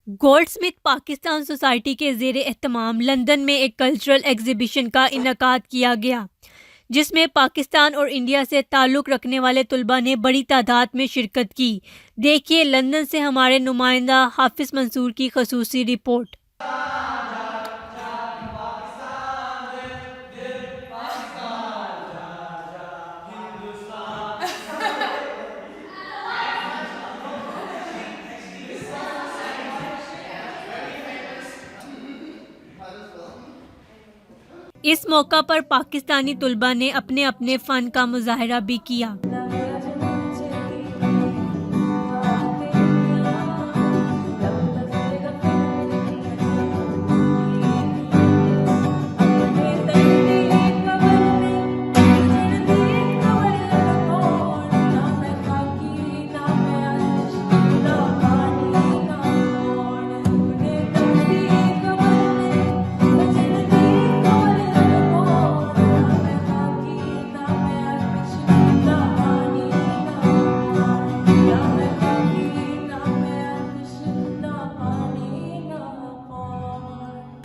Goldsmith Pakistan society के ज़ेर एहतमाम London में एक कल्चरल एग्जीबिशन का इनकाद किया गया, जिसमें पाकिस्तान और इंडिया से ताल्लुक़ रखने वाले तलबा ने बड़ी तादाद में शिरकत की। देखिए लंदन से हमारे नुमाइंदा हाफिज़ मंसूर की खसूसी रिपोर्ट। इस मौका पर पाकिस्तानी तलबा ने अपने अपने फ़न का मुजाहरा भी किया।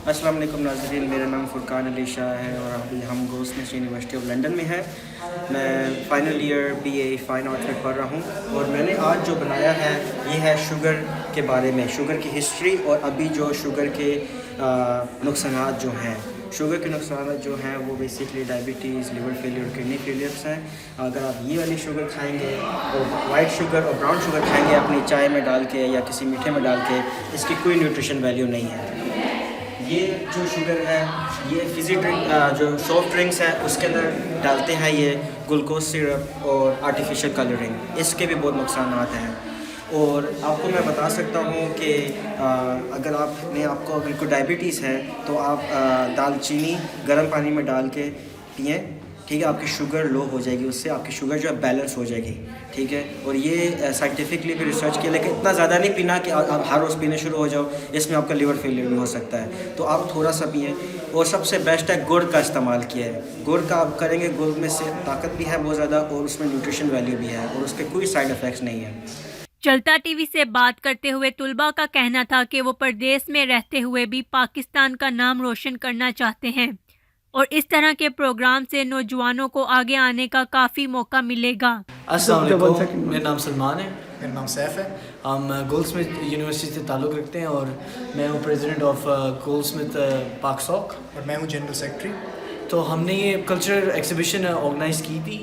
अस्सलाम वालेकुम नाज़रीन, मेरा नाम फुरकान अली शाह है और अभी हम गोल्डस्मिथ यूनिवर्सिटी ऑफ लंदन में हैं। मैं final year BA fine art में पढ़ रहा हूँ और मैंने आज जो बनाया है ये है शुगर के बारे में, शुगर की हिस्ट्री और अभी जो शुगर के नुकसानात जो हैं। शुगर के नुकसान जो हैं वो basically diabetes, liver failure, kidney failures हैं। अगर आप ये वाली शुगर खाएंगे और वाइट शुगर और ब्राउन शुगर खाएंगे अपनी चाय में डाल के या किसी मीठे में डाल के, इसकी कोई न्यूट्रिशन वैल्यू नहीं है। ये जो शुगर है ये फिज़ी ड्रिंक जो सॉफ्ट ड्रिंक्स है उसके अंदर डालते हैं ये ग्लूकोज सिरप और आर्टिफिशियल कलरिंग, इसके भी बहुत नुकसान हैं। और आपको मैं बता सकता हूँ कि अगर आपको अगर कोई डायबिटीज़ है तो आप दालचीनी गर्म पानी में डाल के पिएँ, ठीक है। आपकी शुगर लो हो जाएगी, उससे आपकी शुगर जो है बैलेंस हो जाएगी, ठीक है। और ये साइंटिफिकली भी रिसर्च किया, लेकिन इतना ज़्यादा नहीं पीना कि आप हर रोज़ पीने शुरू हो जाओ, इसमें आपका लिवर फेलियर भी हो सकता है। तो आप थोड़ा सा पिएँ। और सबसे बेस्ट है गुड़ का इस्तेमाल किया है। गुड़ का आप करेंगे, गुड़ में से ताकत भी है बहुत ज़्यादा और उसमें न्यूट्रिशन वैल्यू भी है और उसके कोई साइड इफ़ेक्ट्स नहीं है। चलता टीवी से बात करते हुए तलबा का कहना था कि वो परदेश में रहते हुए भी पाकिस्तान का नाम रोशन करना चाहते हैं और इस तरह के प्रोग्राम से नौजवानों को आगे आने का काफ़ी मौका मिलेगा। अस्सलाम वालेकुम, मेरा नाम सलमान है। मेरा नाम सैफ है। हम गोल्डस्मिथ यूनिवर्सिटी से ताल्लुक़ रखते हैं और मैं हूँ प्रेसिडेंट ऑफ गोल्डस्मिथ पाकसॉक और मैं हूँ जनरल सेक्रेटरी। तो हमने ये कल्चरल एग्जीबिशन ऑर्गेनाइज़ की थी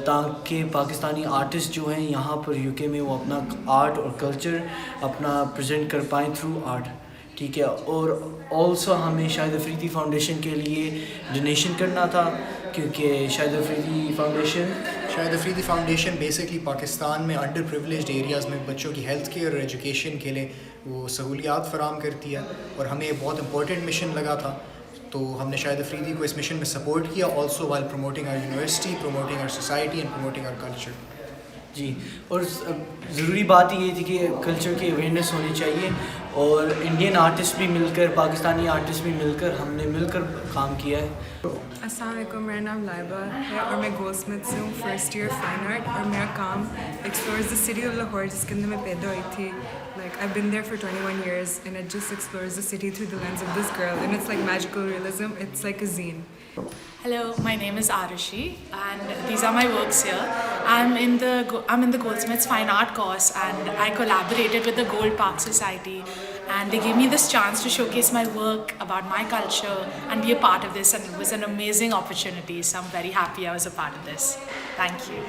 ताकि पाकिस्तानी आर्टिस्ट जो हैं यहाँ पर UK में वो अपना आर्ट और कल्चर अपना प्रेजेंट कर पाएँ थ्रू आर्ट, ठीक है। और ऑल्सो हमें शाहिद अफरीदी फाउंडेशन के लिए डोनेशन करना था, क्योंकि शाहिद अफरीदी फाउंडेशन बेसिकली पाकिस्तान में अंडर प्रिविलेज्ड एरियाज़ में बच्चों की हेल्थ केयर और एजुकेशन के लिए वो सहूलियात फराम करती है और हमें बहुत इंपॉर्टेंट मिशन लगा था। तो हमने शाहिद अफरीदी को इस मिशन में सपोर्ट किया, also while promoting our university, promoting our society and promoting our culture. जी, और ज़रूरी बात ये थी कि कल्चर की अवेयरनेस होनी चाहिए और इंडियन आर्टिस्ट भी मिलकर, पाकिस्तानी आर्टिस्ट भी मिलकर, हमने मिलकर काम किया है। अस्सलाम वालेकुम, मेरा नाम लाइबा है और मैं गोल्डस्मिथ से हूँ, फर्स्ट ईयर फाइन आर्ट। और मेरा काम explores the city of Lahore, जिसके अंदर मैं पैदा हुई थी। Like I've been there for 21 years and it just explores the city through the lens of this girl, and it's like magical realism. It's like a zine. Hello, my name is Arushi and these are my works here. I'm in the Goldsmiths Fine Art course and I collaborated with the Gold Park Society and they gave me this chance to showcase my work about my culture and be a part of this, and it was an amazing opportunity, so I'm very happy I was a part of this. Thank you.